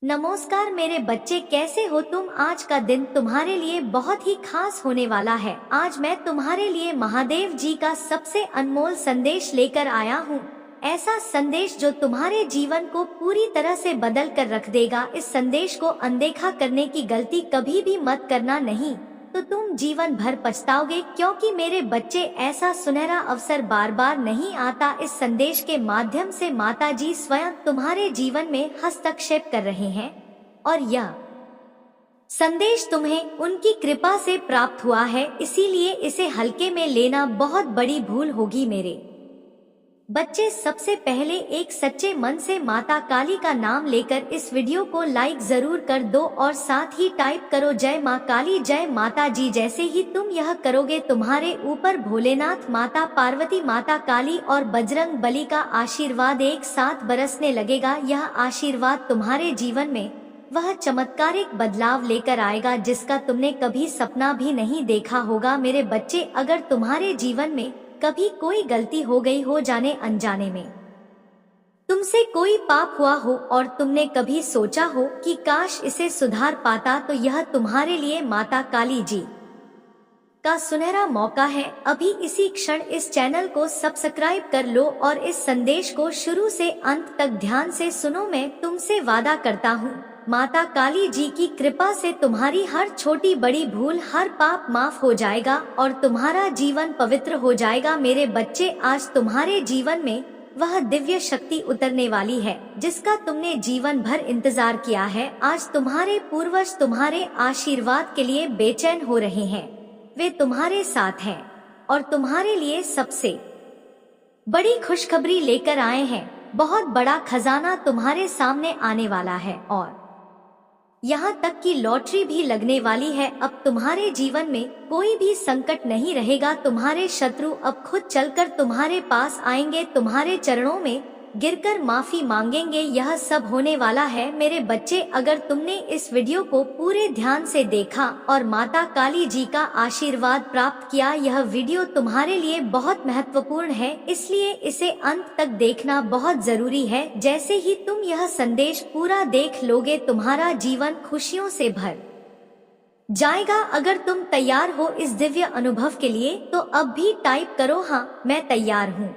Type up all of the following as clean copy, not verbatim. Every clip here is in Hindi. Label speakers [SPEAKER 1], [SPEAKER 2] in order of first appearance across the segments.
[SPEAKER 1] नमस्कार मेरे बच्चे, कैसे हो तुम। आज का दिन तुम्हारे लिए बहुत ही खास होने वाला है। आज मैं तुम्हारे लिए महादेव जी का सबसे अनमोल संदेश लेकर आया हूँ। ऐसा संदेश जो तुम्हारे जीवन को पूरी तरह से बदल कर रख देगा। इस संदेश को अनदेखा करने की गलती कभी भी मत करना, नहीं तो तुम जीवन भर पछताओगे। क्योंकि मेरे बच्चे, ऐसा सुनहरा अवसर बार बार नहीं आता। इस संदेश के माध्यम से माता जी स्वयं तुम्हारे जीवन में हस्तक्षेप कर रहे हैं और यह संदेश तुम्हें उनकी कृपा से प्राप्त हुआ है, इसीलिए इसे हल्के में लेना बहुत बड़ी भूल होगी। मेरे बच्चे, सबसे पहले एक सच्चे मन से माता काली का नाम लेकर इस वीडियो को लाइक जरूर कर दो और साथ ही टाइप करो जय माँ काली, जय माता जी। जैसे ही तुम यह करोगे, तुम्हारे ऊपर भोलेनाथ, माता पार्वती, माता काली और बजरंग बली का आशीर्वाद एक साथ बरसने लगेगा। यह आशीर्वाद तुम्हारे जीवन में वह चमत्कारिक बदलाव लेकर आएगा जिसका तुमने कभी सपना भी नहीं देखा होगा। मेरे बच्चे, अगर तुम्हारे जीवन में कभी कोई गलती हो गई हो, जाने अनजाने में तुमसे कोई पाप हुआ हो और तुमने कभी सोचा हो कि काश इसे सुधार पाता, तो यह तुम्हारे लिए माता काली जी का सुनहरा मौका है। अभी इसी क्षण इस चैनल को सब्सक्राइब कर लो और इस संदेश को शुरू से अंत तक ध्यान से सुनो। मैं तुमसे वादा करता हूँ, माता काली जी की कृपा से तुम्हारी हर छोटी बड़ी भूल, हर पाप माफ हो जाएगा और तुम्हारा जीवन पवित्र हो जाएगा। मेरे बच्चे, आज तुम्हारे जीवन में वह दिव्य शक्ति उतरने वाली है जिसका तुमने जीवन भर इंतजार किया है। आज तुम्हारे पूर्वज तुम्हारे आशीर्वाद के लिए बेचैन हो रहे हैं। वे तुम्हारे साथ हैं और तुम्हारे लिए सबसे बड़ी खुशखबरी लेकर आए हैं। बहुत बड़ा खजाना तुम्हारे सामने आने वाला है और यहाँ तक कि लॉटरी भी लगने वाली है। अब तुम्हारे जीवन में कोई भी संकट नहीं रहेगा। तुम्हारे शत्रु अब खुद चलकर तुम्हारे पास आएंगे, तुम्हारे चरणों में गिरकर माफी मांगेंगे। यह सब होने वाला है। मेरे बच्चे, अगर तुमने इस वीडियो को पूरे ध्यान से देखा और माता काली जी का आशीर्वाद प्राप्त किया, यह वीडियो तुम्हारे लिए बहुत महत्वपूर्ण है, इसलिए इसे अंत तक देखना बहुत जरूरी है। जैसे ही तुम यह संदेश पूरा देख लोगे, तुम्हारा जीवन खुशियों से भर जाएगा। अगर तुम तैयार हो इस दिव्य अनुभव के लिए, तो अब भी टाइप करो, हाँ मैं तैयार हूँ,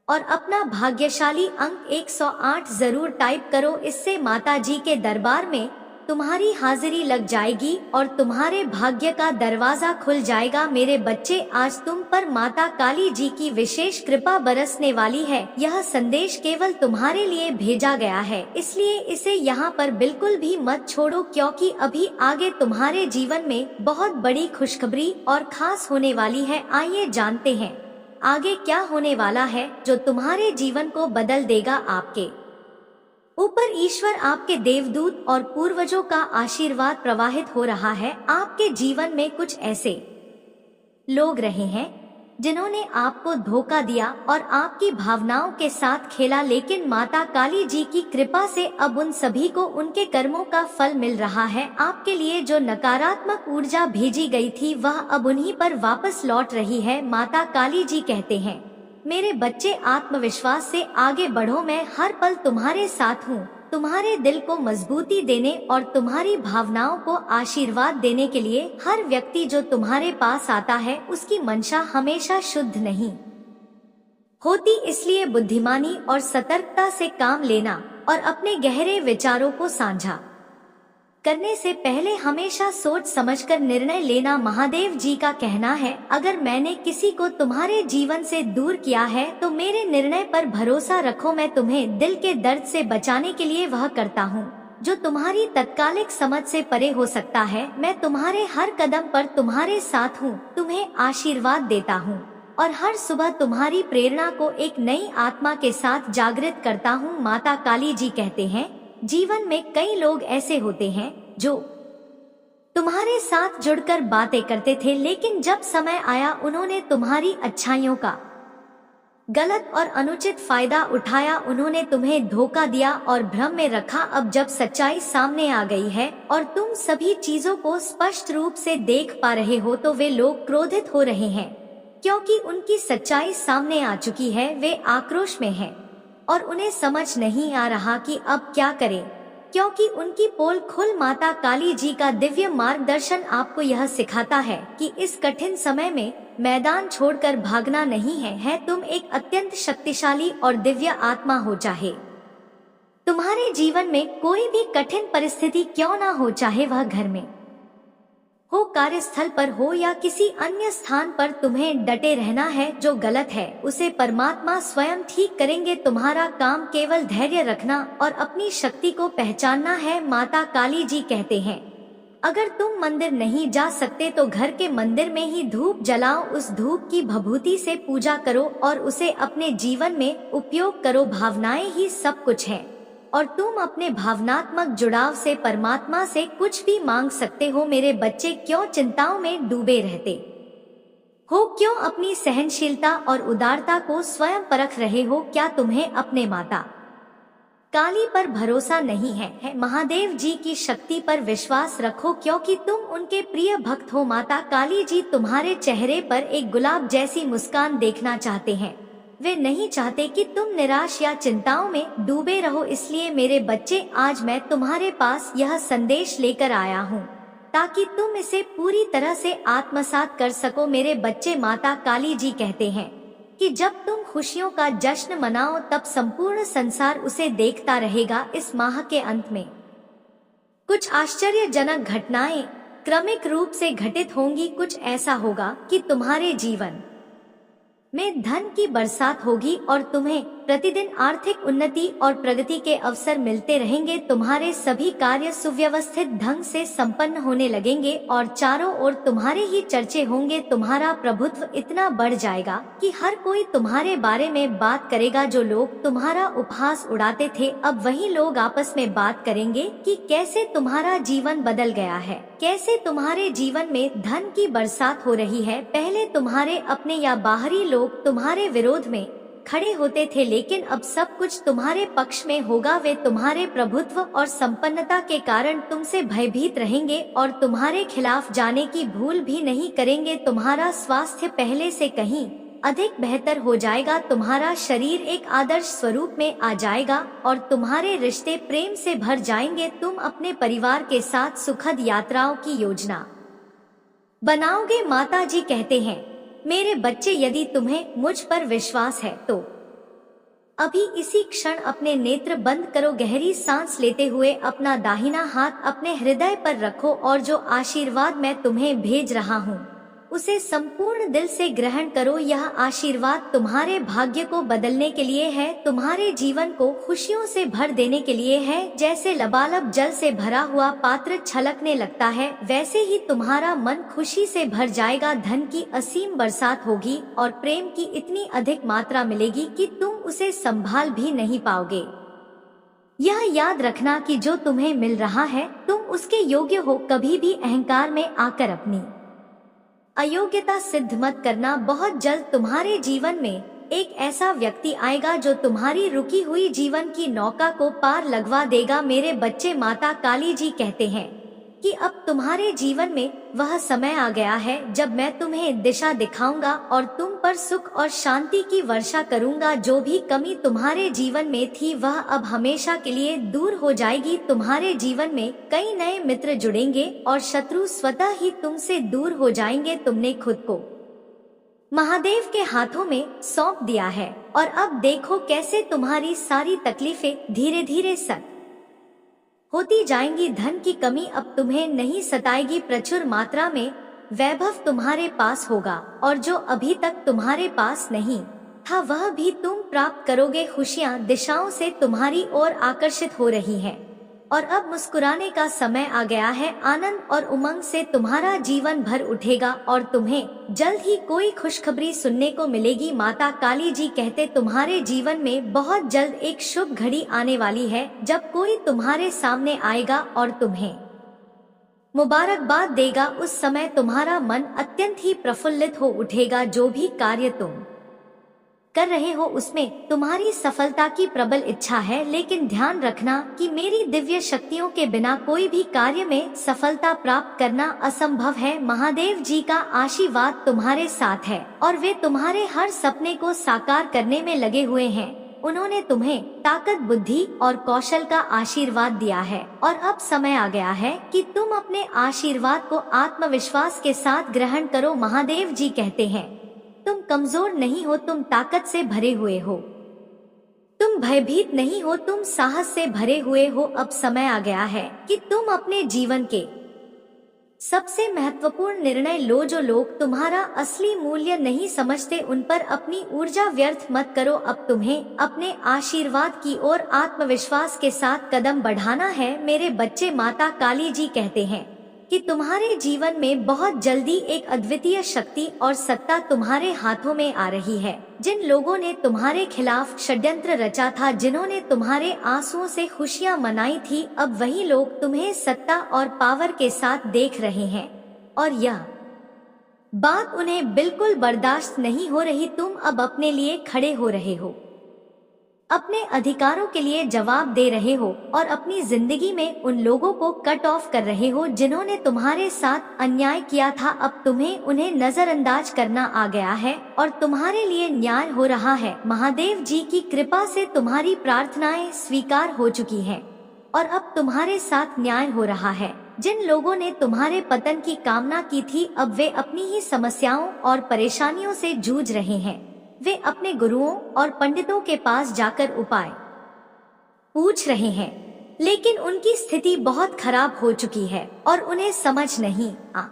[SPEAKER 1] और अपना भाग्यशाली अंक 108 जरूर टाइप करो। इससे माता जी के दरबार में तुम्हारी हाजिरी लग जाएगी और तुम्हारे भाग्य का दरवाजा खुल जाएगा। मेरे बच्चे, आज तुम पर माता काली जी की विशेष कृपा बरसने वाली है। यह संदेश केवल तुम्हारे लिए भेजा गया है, इसलिए इसे यहाँ पर बिल्कुल भी मत छोड़ो, क्योंकि अभी आगे तुम्हारे जीवन में बहुत बड़ी खुशखबरी और खास होने वाली है। आइए जानते हैं आगे क्या होने वाला है जो तुम्हारे जीवन को बदल देगा। आपके ऊपर ईश्वर, आपके देवदूत और पूर्वजों का आशीर्वाद प्रवाहित हो रहा है। आपके जीवन में कुछ ऐसे लोग रहे हैं जिन्होंने आपको धोखा दिया और आपकी भावनाओं के साथ खेला, लेकिन माता काली जी की कृपा से अब उन सभी को उनके कर्मों का फल मिल रहा है। आपके लिए जो नकारात्मक ऊर्जा भेजी गई थी, वह अब उन्हीं पर वापस लौट रही है। माता काली जी कहते हैं, मेरे बच्चे, आत्मविश्वास से आगे बढ़ो, मैं हर पल तुम्हारे साथ हूँ। तुम्हारे दिल को मजबूती देने और तुम्हारी भावनाओं को आशीर्वाद देने के लिए हर व्यक्ति जो तुम्हारे पास आता है, उसकी मंशा हमेशा शुद्ध नहीं होती। इसलिए बुद्धिमानी और सतर्कता से काम लेना और अपने गहरे विचारों को साझा करने से पहले हमेशा सोच समझकर निर्णय लेना। महादेव जी का कहना है, अगर मैंने किसी को तुम्हारे जीवन से दूर किया है तो मेरे निर्णय पर भरोसा रखो। मैं तुम्हें दिल के दर्द से बचाने के लिए वह करता हूँ जो तुम्हारी तत्कालिक समझ से परे हो सकता है। मैं तुम्हारे हर कदम पर तुम्हारे साथ हूँ, तुम्हें आशीर्वाद देता हूँ और हर सुबह तुम्हारी प्रेरणा को एक नई आत्मा के साथ जागृत करता हूँ। माता काली जी कहते हैं, जीवन में कई लोग ऐसे होते हैं जो तुम्हारे साथ जुड़कर बातें करते थे, लेकिन जब समय आया उन्होंने तुम्हारी अच्छाइयों का गलत और अनुचित फायदा उठाया। उन्होंने तुम्हें धोखा दिया और भ्रम में रखा। अब जब सच्चाई सामने आ गई है और तुम सभी चीजों को स्पष्ट रूप से देख पा रहे हो, तो वे लोग क्रोधित हो रहे हैं क्योंकि उनकी सच्चाई सामने आ चुकी है। वे आक्रोश में हैं और उन्हें समझ नहीं आ रहा कि अब क्या करें। क्योंकि उनकी पोल खुल माता काली जी का दिव्य मार्गदर्शन आपको यह सिखाता है कि इस कठिन समय में मैदान छोड़कर भागना नहीं है तुम एक अत्यंत शक्तिशाली और दिव्य आत्मा हो। चाहे तुम्हारे जीवन में कोई भी कठिन परिस्थिति क्यों ना हो, चाहे वह घर में हो, कार्यस्थल पर हो या किसी अन्य स्थान पर, तुम्हें डटे रहना है। जो गलत है उसे परमात्मा स्वयं ठीक करेंगे। तुम्हारा काम केवल धैर्य रखना और अपनी शक्ति को पहचानना है। माता काली जी कहते हैं, अगर तुम मंदिर नहीं जा सकते तो घर के मंदिर में ही धूप जलाओ, उस धूप की भभूति से पूजा करो और उसे अपने जीवन में उपयोग करो। भावनाएं ही सब कुछ है और तुम अपने भावनात्मक जुड़ाव से परमात्मा से कुछ भी मांग सकते हो। मेरे बच्चे, क्यों चिंताओं में डूबे रहते हो? क्यों अपनी सहनशीलता और उदारता को स्वयं परख रहे हो? क्या तुम्हें अपने माता काली पर भरोसा नहीं है? महादेव जी की शक्ति पर विश्वास रखो, क्योंकि तुम उनके प्रिय भक्त हो। माता काली जी तुम्हारे चेहरे पर एक गुलाब जैसी मुस्कान देखना चाहते हैं। वे नहीं चाहते कि तुम निराश या चिंताओं में डूबे रहो। इसलिए मेरे बच्चे, आज मैं तुम्हारे पास यह संदेश लेकर आया हूँ ताकि तुम इसे पूरी तरह से आत्मसात कर सको। मेरे बच्चे, माता काली जी कहते हैं कि जब तुम खुशियों का जश्न मनाओ तब संपूर्ण संसार उसे देखता रहेगा। इस माह के अंत में कुछ आश्चर्यजनक घटनाएं क्रमिक रूप से घटित होंगी। कुछ ऐसा होगा कि तुम्हारे जीवन में धन की बरसात होगी और तुम्हें प्रतिदिन आर्थिक उन्नति और प्रगति के अवसर मिलते रहेंगे। तुम्हारे सभी कार्य सुव्यवस्थित ढंग से संपन्न होने लगेंगे और चारों ओर तुम्हारे ही चर्चे होंगे। तुम्हारा प्रभुत्व इतना बढ़ जाएगा कि हर कोई तुम्हारे बारे में बात करेगा। जो लोग तुम्हारा उपहास उड़ाते थे, अब वही लोग आपस में बात करेंगे कि कैसे तुम्हारा जीवन बदल गया है, कैसे तुम्हारे जीवन में धन की बरसात हो रही है। पहले तुम्हारे अपने या बाहरी लोग तुम्हारे विरोध में खड़े होते थे, लेकिन अब सब कुछ तुम्हारे पक्ष में होगा। वे तुम्हारे प्रभुत्व और संपन्नता के कारण तुमसे भयभीत रहेंगे और तुम्हारे खिलाफ जाने की भूल भी नहीं करेंगे। तुम्हारा स्वास्थ्य पहले से कहीं अधिक बेहतर हो जाएगा। तुम्हारा शरीर एक आदर्श स्वरूप में आ जाएगा और तुम्हारे रिश्ते प्रेम से भर जाएंगे। तुम अपने परिवार के साथ सुखद यात्राओं की योजना बनाओगे। माता जी कहते हैं, मेरे बच्चे, यदि तुम्हें मुझ पर विश्वास है तो अभी इसी क्षण अपने नेत्र बंद करो। गहरी सांस लेते हुए अपना दाहिना हाथ अपने हृदय पर रखो और जो आशीर्वाद मैं तुम्हें भेज रहा हूँ उसे संपूर्ण दिल से ग्रहण करो। यह आशीर्वाद तुम्हारे भाग्य को बदलने के लिए है, तुम्हारे जीवन को खुशियों से भर देने के लिए है। जैसे लबालब जल से भरा हुआ पात्र छलकने लगता है, वैसे ही तुम्हारा मन खुशी से भर जाएगा। धन की असीम बरसात होगी और प्रेम की इतनी अधिक मात्रा मिलेगी कि तुम उसे संभाल भी नहीं पाओगे। यह याद रखना कि जो तुम्हें मिल रहा है तुम उसके योग्य हो। कभी भी अहंकार में आकर अपनी अयोग्यता सिद्ध मत करना। बहुत जल्द तुम्हारे जीवन में एक ऐसा व्यक्ति आएगा जो तुम्हारी रुकी हुई जीवन की नौका को पार लगवा देगा। मेरे बच्चे, माता काली जी कहते हैं कि अब तुम्हारे जीवन में वह समय आ गया है जब मैं तुम्हें दिशा दिखाऊंगा और तुम पर सुख और शांति की वर्षा करूंगा। जो भी कमी तुम्हारे जीवन में थी वह अब हमेशा के लिए दूर हो जाएगी। तुम्हारे जीवन में कई नए मित्र जुड़ेंगे और शत्रु स्वतः ही तुमसे दूर हो जाएंगे। तुमने खुद को महादेव के हाथों में सौंप दिया है और अब देखो कैसे तुम्हारी सारी तकलीफें धीरे धीरे सट होती जाएंगी। धन की कमी अब तुम्हें नहीं सताएगी। प्रचुर मात्रा में वैभव तुम्हारे पास होगा और जो अभी तक तुम्हारे पास नहीं था वह भी तुम प्राप्त करोगे। खुशियां दिशाओं से तुम्हारी ओर आकर्षित हो रही हैं और अब मुस्कुराने का समय आ गया है। आनंद और उमंग से तुम्हारा जीवन भर उठेगा और तुम्हें जल्द ही कोई खुशखबरी सुनने को मिलेगी। माता काली जी कहते, तुम्हारे जीवन में बहुत जल्द एक शुभ घड़ी आने वाली है जब कोई तुम्हारे सामने आएगा और तुम्हें मुबारकबाद देगा। उस समय तुम्हारा मन अत्यंत ही प्रफुल्लित हो उठेगा। जो भी कार्य तुम कर रहे हो उसमें तुम्हारी सफलता की प्रबल इच्छा है, लेकिन ध्यान रखना कि मेरी दिव्य शक्तियों के बिना कोई भी कार्य में सफलता प्राप्त करना असंभव है। महादेव जी का आशीर्वाद तुम्हारे साथ है और वे तुम्हारे हर सपने को साकार करने में लगे हुए हैं। उन्होंने तुम्हें ताकत, बुद्धि और कौशल का आशीर्वाद दिया है और अब समय आ गया है कि तुम अपने आशीर्वाद को आत्मविश्वास के साथ ग्रहण करो। महादेव जी कहते हैं, तुम कमजोर नहीं हो, तुम ताकत से भरे हुए हो। तुम भयभीत नहीं हो, तुम साहस से भरे हुए हो। अब समय आ गया है कि तुम अपने जीवन के सबसे महत्वपूर्ण निर्णय लो। जो लोग तुम्हारा असली मूल्य नहीं समझते, उन पर अपनी ऊर्जा व्यर्थ मत करो। अब तुम्हें अपने आशीर्वाद की ओर आत्मविश्वास के साथ कदम बढ़ाना है। मेरे बच्चे, माता काली जी कहते हैं कि तुम्हारे जीवन में बहुत जल्दी एक अद्वितीय शक्ति और सत्ता तुम्हारे हाथों में आ रही है। जिन लोगों ने तुम्हारे खिलाफ षड्यंत्र रचा था, जिन्होंने तुम्हारे आंसुओं से खुशियां मनाई थी, अब वही लोग तुम्हें सत्ता और पावर के साथ देख रहे हैं और यह बात उन्हें बिल्कुल बर्दाश्त नहीं हो रही। तुम अब अपने लिए खड़े हो रहे हो, अपने अधिकारों के लिए जवाब दे रहे हो और अपनी जिंदगी में उन लोगों को कट ऑफ कर रहे हो जिन्होंने तुम्हारे साथ अन्याय किया था। अब तुम्हें उन्हें नजरअंदाज करना आ गया है और तुम्हारे लिए न्याय हो रहा है। महादेव जी की कृपा से तुम्हारी प्रार्थनाएं स्वीकार हो चुकी हैं और अब तुम्हारे साथ न्याय हो रहा है। जिन लोगों ने तुम्हारे पतन की कामना की थी, अब वे अपनी ही समस्याओं और परेशानियों से जूझ रहे हैं। वे अपने गुरुओं और पंडितों के पास जाकर उपाय पूछ रहे हैं, लेकिन उनकी स्थिति बहुत खराब हो चुकी है और उन्हें समझ नहीं आ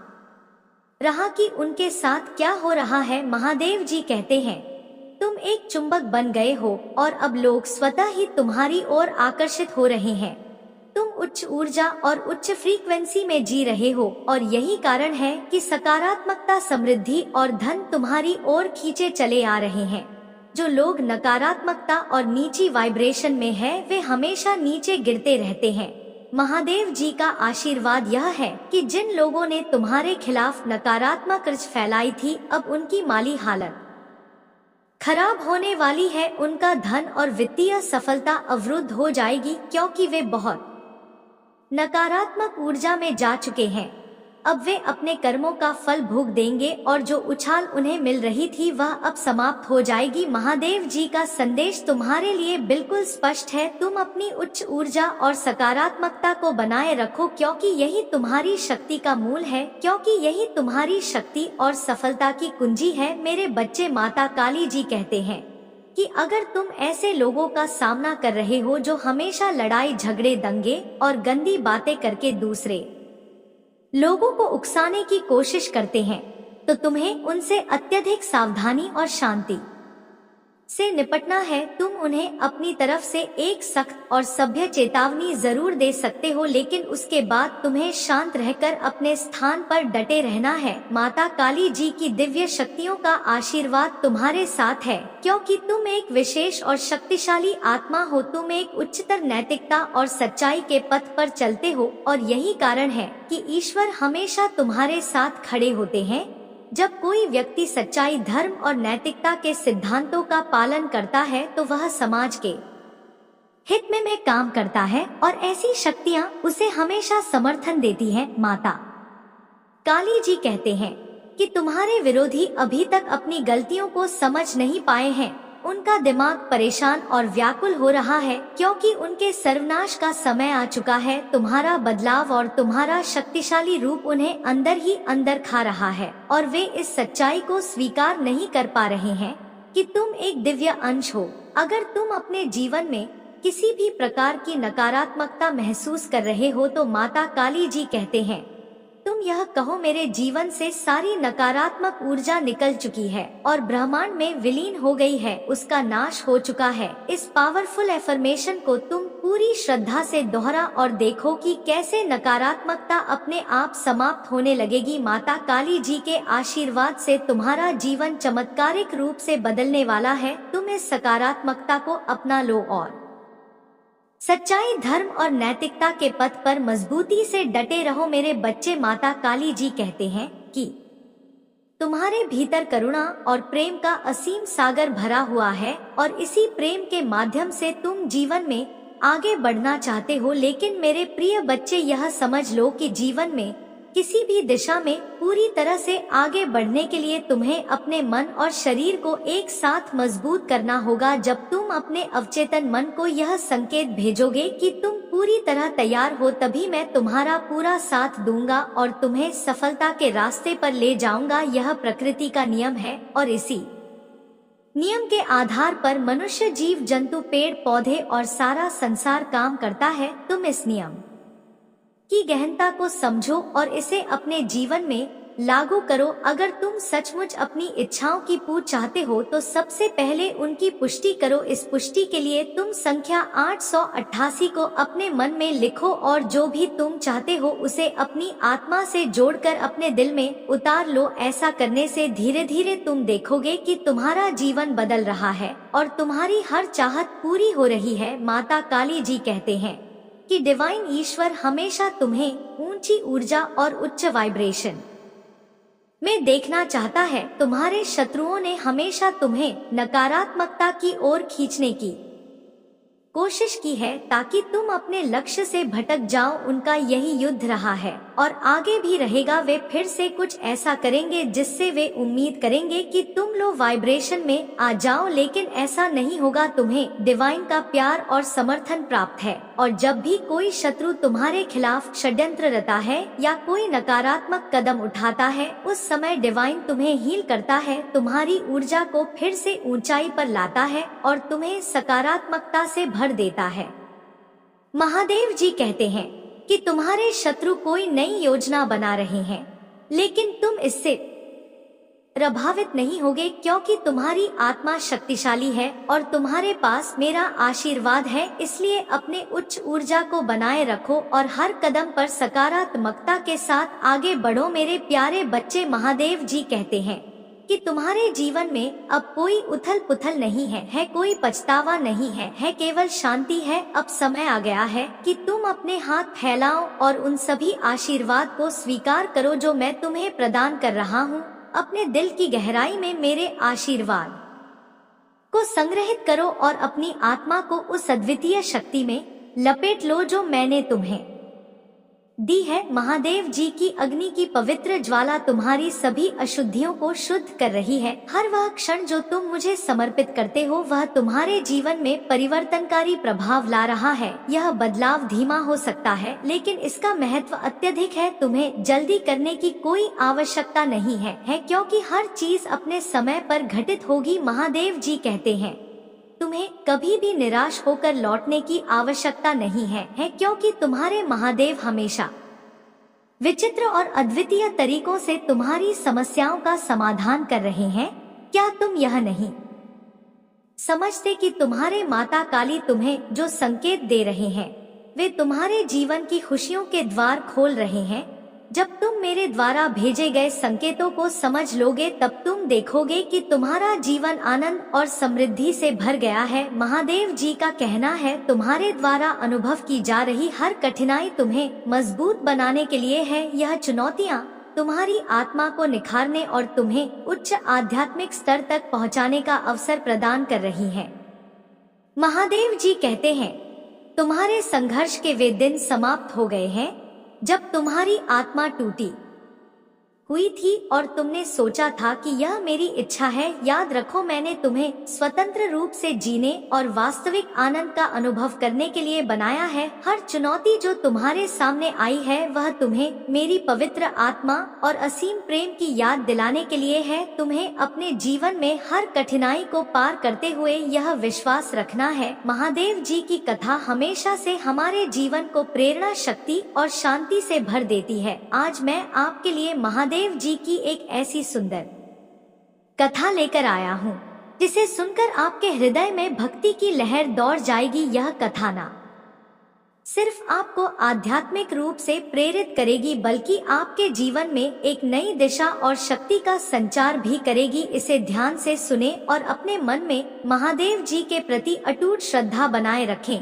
[SPEAKER 1] रहा कि उनके साथ क्या हो रहा है। महादेव जी कहते हैं, तुम एक चुंबक बन गए हो और अब लोग स्वतः ही तुम्हारी ओर आकर्षित हो रहे हैं। तुम उच्च ऊर्जा और उच्च फ्रीक्वेंसी में जी रहे हो और यही कारण है कि सकारात्मकता, समृद्धि और धन तुम्हारी ओर खींचे चले आ रहे हैं। जो लोग नकारात्मकता और नीची वाइब्रेशन में है, वे हमेशा नीचे गिरते रहते हैं। महादेव जी का आशीर्वाद यह है कि जिन लोगों ने तुम्हारे खिलाफ नकारात्मक ऊर्जा फैलाई थी, अब उनकी माली हालत खराब होने वाली है। उनका धन और वित्तीय सफलता अवरुद्ध हो जाएगी, क्योंकि वे बहुत नकारात्मक ऊर्जा में जा चुके हैं। अब वे अपने कर्मों का फल भोग देंगे और जो उछाल उन्हें मिल रही थी वह अब समाप्त हो जाएगी। महादेव जी का संदेश तुम्हारे लिए बिल्कुल स्पष्ट है। तुम अपनी उच्च ऊर्जा और सकारात्मकता को बनाए रखो, क्योंकि यही तुम्हारी शक्ति का मूल है, क्योंकि यही तुम्हारी शक्ति और सफलता की कुंजी है। मेरे बच्चे, माता काली जी कहते हैं कि अगर तुम ऐसे लोगों का सामना कर रहे हो जो हमेशा लड़ाई, झगड़े, दंगे और गंदी बातें करके दूसरे लोगों को उकसाने की कोशिश करते हैं, तो तुम्हें उनसे अत्यधिक सावधानी और शांति से निपटना है। तुम उन्हें अपनी तरफ से एक सख्त और सभ्य चेतावनी जरूर दे सकते हो, लेकिन उसके बाद तुम्हें शांत रहकर अपने स्थान पर डटे रहना है। माता काली जी की दिव्य शक्तियों का आशीर्वाद तुम्हारे साथ है, क्योंकि तुम एक विशेष और शक्तिशाली आत्मा हो। तुम एक उच्चतर नैतिकता और सच्चाई के पथ पर चलते हो और यही कारण है कि ईश्वर हमेशा तुम्हारे साथ खड़े होते हैं। जब कोई व्यक्ति सच्चाई, धर्म और नैतिकता के सिद्धांतों का पालन करता है, तो वह समाज के हित में काम करता है और ऐसी शक्तियां उसे हमेशा समर्थन देती हैं। माता काली जी कहते हैं कि तुम्हारे विरोधी अभी तक अपनी गलतियों को समझ नहीं पाए हैं। उनका दिमाग परेशान और व्याकुल हो रहा है, क्योंकि उनके सर्वनाश का समय आ चुका है। तुम्हारा बदलाव और तुम्हारा शक्तिशाली रूप उन्हें अंदर ही अंदर खा रहा है और वे इस सच्चाई को स्वीकार नहीं कर पा रहे हैं कि तुम एक दिव्य अंश हो। अगर तुम अपने जीवन में किसी भी प्रकार की नकारात्मकता महसूस कर रहे हो, तो माता काली जी कहते हैं, तुम यह कहो, मेरे जीवन से सारी नकारात्मक ऊर्जा निकल चुकी है और ब्रह्मांड में विलीन हो गई है, उसका नाश हो चुका है। इस पावरफुल एफर्मेशन को तुम पूरी श्रद्धा से दोहरा और देखो कि कैसे नकारात्मकता अपने आप समाप्त होने लगेगी। माता काली जी के आशीर्वाद से तुम्हारा जीवन चमत्कारिक रूप से बदलने वाला है। तुम इस सकारात्मकता को अपना लो और सच्चाई, धर्म और नैतिकता के पथ पर मजबूती से डटे रहो। मेरे बच्चे, माता काली जी कहते हैं कि तुम्हारे भीतर करुणा और प्रेम का असीम सागर भरा हुआ है और इसी प्रेम के माध्यम से तुम जीवन में आगे बढ़ना चाहते हो। लेकिन मेरे प्रिय बच्चे, यह समझ लो कि जीवन में किसी भी दिशा में पूरी तरह से आगे बढ़ने के लिए तुम्हें अपने मन और शरीर को एक साथ मजबूत करना होगा। जब तुम अपने अवचेतन मन को यह संकेत भेजोगे कि तुम पूरी तरह तैयार हो, तभी मैं तुम्हारा पूरा साथ दूंगा और तुम्हें सफलता के रास्ते पर ले जाऊंगा। यह प्रकृति का नियम है और इसी नियम के आधार पर मनुष्य, जीव जंतु, पेड़ पौधे और सारा संसार काम करता है। तुम इस नियम की गहनता को समझो और इसे अपने जीवन में लागू करो। अगर तुम सचमुच अपनी इच्छाओं की पूर्ति चाहते हो तो सबसे पहले उनकी पुष्टि करो। इस पुष्टि के लिए तुम संख्या 888 को अपने मन में लिखो और जो भी तुम चाहते हो उसे अपनी आत्मा से जोड़कर अपने दिल में उतार लो। ऐसा करने से धीरे धीरे तुम देखोगे कि तुम्हारा जीवन बदल रहा है और तुम्हारी हर चाहत पूरी हो रही है। माता काली जी कहते हैं कि डिवाइन ईश्वर हमेशा तुम्हें ऊंची ऊर्जा और उच्च वाइब्रेशन में देखना चाहता है। तुम्हारे शत्रुओं ने हमेशा तुम्हें नकारात्मकता की ओर खींचने की कोशिश की है ताकि तुम अपने लक्ष्य से भटक जाओ। उनका यही युद्ध रहा है और आगे भी रहेगा। वे फिर से कुछ ऐसा करेंगे जिससे वे उम्मीद करेंगे कि तुम लो वाइब्रेशन में आ जाओ, लेकिन ऐसा नहीं होगा। तुम्हें डिवाइन का प्यार और समर्थन प्राप्त है और जब भी कोई शत्रु तुम्हारे खिलाफ षड्यंत्र रचा है या कोई नकारात्मक कदम उठाता है, उस समय डिवाइन तुम्हें हील करता है, तुम्हारी ऊर्जा को फिर से ऊंचाई पर लाता है और तुम्हें सकारात्मकता से भर देता है। महादेव जी कहते हैं कि तुम्हारे शत्रु कोई नई योजना बना रहे हैं, लेकिन तुम इससे प्रभावित नहीं होगे क्योंकि तुम्हारी आत्मा शक्तिशाली है और तुम्हारे पास मेरा आशीर्वाद है। इसलिए अपने उच्च ऊर्जा को बनाए रखो और हर कदम पर सकारात्मकता के साथ आगे बढ़ो। मेरे प्यारे बच्चे, महादेव जी कहते हैं कि तुम्हारे जीवन में अब कोई उथल पुथल नहीं है कोई पछतावा नहीं है केवल शांति है। अब समय आ गया है कि तुम अपने हाथ फैलाओ और उन सभी आशीर्वाद को स्वीकार करो जो मैं तुम्हें प्रदान कर रहा हूँ। अपने दिल की गहराई में मेरे आशीर्वाद को संग्रहित करो और अपनी आत्मा को उस अद्वितीय शक्ति में लपेट लो जो मैंने तुम्हें दी है। महादेव जी की अग्नि की पवित्र ज्वाला तुम्हारी सभी अशुद्धियों को शुद्ध कर रही है। हर वह क्षण जो तुम मुझे समर्पित करते हो वह तुम्हारे जीवन में परिवर्तनकारी प्रभाव ला रहा है। यह बदलाव धीमा हो सकता है लेकिन इसका महत्व अत्यधिक है। तुम्हें जल्दी करने की कोई आवश्यकता नहीं है क्योंकि हर चीज अपने समय पर घटित होगी। महादेव जी कहते हैं तुम्हें कभी भी निराश होकर लौटने की आवश्यकता नहीं है क्योंकि तुम्हारे महादेव हमेशा विचित्र और अद्वितीय तरीकों से तुम्हारी समस्याओं का समाधान कर रहे हैं। क्या तुम यह नहीं समझते कि तुम्हारे माता काली तुम्हें जो संकेत दे रहे हैं वे तुम्हारे जीवन की खुशियों के द्वार खोल रहे हैं? जब तुम मेरे द्वारा भेजे गए संकेतों को समझ लोगे तब तुम देखोगे कि तुम्हारा जीवन आनंद और समृद्धि से भर गया है। महादेव जी का कहना है तुम्हारे द्वारा अनुभव की जा रही हर कठिनाई तुम्हें मजबूत बनाने के लिए है। यह चुनौतियाँ तुम्हारी आत्मा को निखारने और तुम्हें उच्च आध्यात्मिक स्तर तक पहुँचाने का अवसर प्रदान कर रही है। महादेव जी कहते हैं तुम्हारे संघर्ष के वे दिन समाप्त हो गए हैं जब तुम्हारी आत्मा टूटी हुई थी और तुमने सोचा था कि यह मेरी इच्छा है। याद रखो मैंने तुम्हें स्वतंत्र रूप से जीने और वास्तविक आनंद का अनुभव करने के लिए बनाया है। हर चुनौती जो तुम्हारे सामने आई है वह तुम्हें मेरी पवित्र आत्मा और असीम प्रेम की याद दिलाने के लिए है। तुम्हें अपने जीवन में हर कठिनाई को पार करते हुए यह विश्वास रखना है। महादेव जी की कथा हमेशा से हमारे जीवन को प्रेरणा, शक्ति और शांति से भर देती है। आज मैं आपके लिए महादेव जी की एक ऐसी सुंदर कथा लेकर आया हूँ जिसे सुनकर आपके हृदय में भक्ति की लहर दौड़ जाएगी। यह कथा ना सिर्फ आपको आध्यात्मिक रूप से प्रेरित करेगी बल्कि आपके जीवन में एक नई दिशा और शक्ति का संचार भी करेगी। इसे ध्यान से सुने और अपने मन में महादेव जी के प्रति अटूट श्रद्धा बनाए रखें।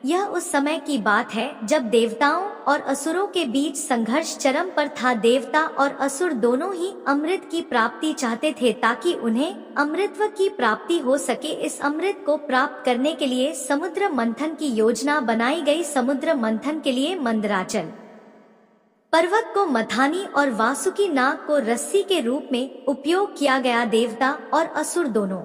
[SPEAKER 1] यह उस समय की बात है जब देवताओं और असुरों के बीच संघर्ष चरम पर था। देवता और असुर दोनों ही अमृत की प्राप्ति चाहते थे ताकि उन्हें अमृतत्व की प्राप्ति हो सके। इस अमृत को प्राप्त करने के लिए समुद्र मंथन की योजना बनाई गई। समुद्र मंथन के लिए मंदराचल पर्वत को मथानी और वासुकी नाग को रस्सी के रूप में उपयोग किया गया। देवता और असुर दोनों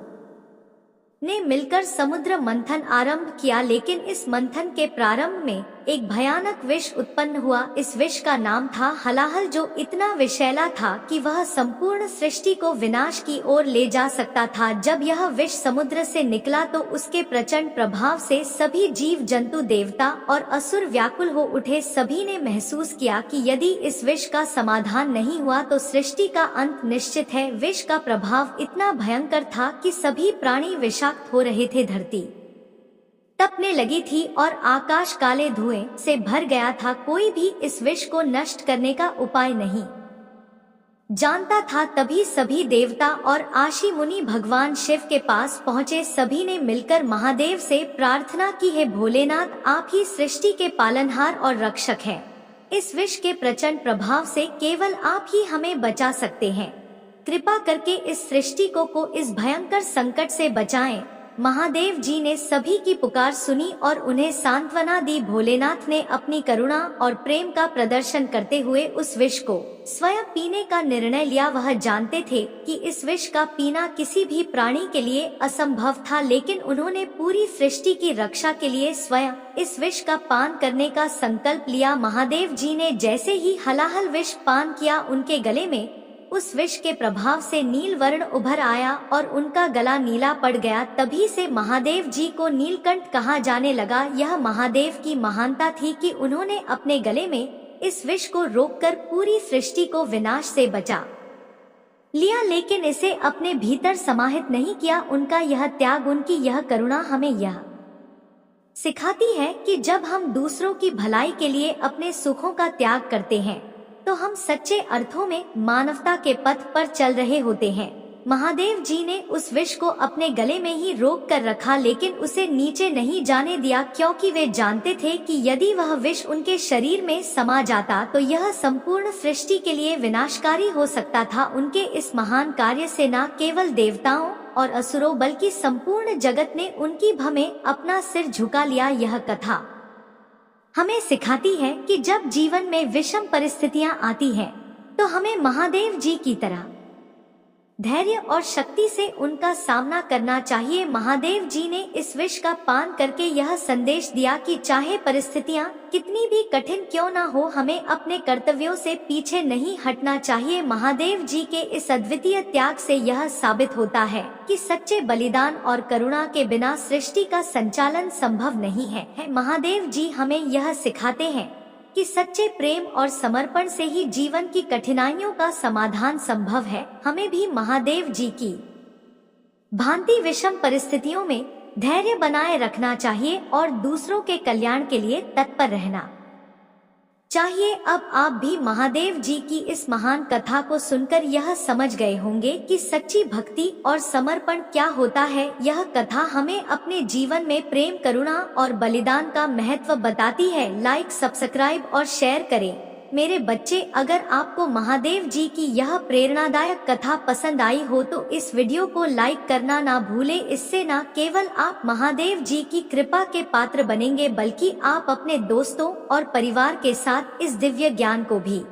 [SPEAKER 1] ने मिलकर समुद्र मंथन आरंभ किया, लेकिन इस मंथन के प्रारंभ में एक भयानक विष उत्पन्न हुआ। इस विष का नाम था हलाहल, जो इतना विषैला था कि वह संपूर्ण सृष्टि को विनाश की ओर ले जा सकता था। जब यह विष समुद्र से निकला तो उसके प्रचंड प्रभाव से सभी जीव जंतु, देवता और असुर व्याकुल हो उठे। सभी ने महसूस किया कि यदि इस विष का समाधान नहीं हुआ तो सृष्टि का अंत निश्चित है। विष का प्रभाव इतना भयंकर था कि सभी प्राणी विषाक्त हो रहे थे। धरती तपने लगी थी और आकाश काले धुएं से भर गया था। कोई भी इस विष को नष्ट करने का उपाय नहीं जानता था। तभी सभी देवता और आशी मुनि भगवान शिव के पास पहुँचे। सभी ने मिलकर महादेव से प्रार्थना की, हे भोलेनाथ, आप ही सृष्टि के पालनहार और रक्षक हैं। इस विष के प्रचंड प्रभाव से केवल आप ही हमें बचा सकते हैं। कृपा करके इस सृष्टि को इस भयंकर संकट से बचाएं। महादेव जी ने सभी की पुकार सुनी और उन्हें सांत्वना दी। भोलेनाथ ने अपनी करुणा और प्रेम का प्रदर्शन करते हुए उस विष को स्वयं पीने का निर्णय लिया। वह जानते थे कि इस विष का पीना किसी भी प्राणी के लिए असंभव था, लेकिन उन्होंने पूरी सृष्टि की रक्षा के लिए स्वयं इस विष का पान करने का संकल्प लिया। महादेव जी ने जैसे ही हलाहल विष पान किया, उनके गले में उस विष के प्रभाव से नील वर्ण उभर आया और उनका गला नीला पड़ गया। तभी से महादेव जी को नीलकंठ कहा जाने लगा। यह महादेव की महानता थी कि उन्होंने अपने गले में इस विष को रोककर पूरी सृष्टि को विनाश से बचा लिया, लेकिन इसे अपने भीतर समाहित नहीं किया। उनका यह त्याग, उनकी यह करुणा हमें यह सिखाती है कि जब हम दूसरों की भलाई के लिए अपने सुखों का त्याग करते हैं तो हम सच्चे अर्थों में मानवता के पथ पर चल रहे होते हैं। महादेव जी ने उस विष को अपने गले में ही रोक कर रखा, लेकिन उसे नीचे नहीं जाने दिया, क्योंकि वे जानते थे कि यदि वह विष उनके शरीर में समा जाता तो यह संपूर्ण सृष्टि के लिए विनाशकारी हो सकता था। उनके इस महान कार्य से न केवल देवताओं और असुरों बल्कि संपूर्ण जगत ने उनकी भवें अपना सिर झुका लिया। यह कथा हमें सिखाती है कि जब जीवन में विषम परिस्थितियां आती हैं, तो हमें महादेव जी की तरह धैर्य और शक्ति से उनका सामना करना चाहिए। महादेव जी ने इस विष का पान करके यह संदेश दिया कि चाहे परिस्थितियां कितनी भी कठिन क्यों ना हो, हमें अपने कर्तव्यों से पीछे नहीं हटना चाहिए। महादेव जी के इस अद्वितीय त्याग से यह साबित होता है कि सच्चे बलिदान और करुणा के बिना सृष्टि का संचालन संभव नहीं है। महादेव जी हमें यह सिखाते हैं कि सच्चे प्रेम और समर्पण से ही जीवन की कठिनाइयों का समाधान संभव है। हमें भी महादेव जी की भांति विषम परिस्थितियों में धैर्य बनाए रखना चाहिए और दूसरों के कल्याण के लिए तत्पर रहना चाहिए। अब आप भी महादेव जी की इस महान कथा को सुनकर यह समझ गए होंगे कि सच्ची भक्ति और समर्पण क्या होता है। यह कथा हमें अपने जीवन में प्रेम, करुणा और बलिदान का महत्व बताती है। लाइक, सब्सक्राइब और शेयर करें मेरे बच्चे। अगर आपको महादेव जी की यह प्रेरणादायक कथा पसंद आई हो तो इस वीडियो को लाइक करना ना भूलें। इससे न केवल आप महादेव जी की कृपा के पात्र बनेंगे, बल्कि आप अपने दोस्तों और परिवार के साथ इस दिव्य ज्ञान को भी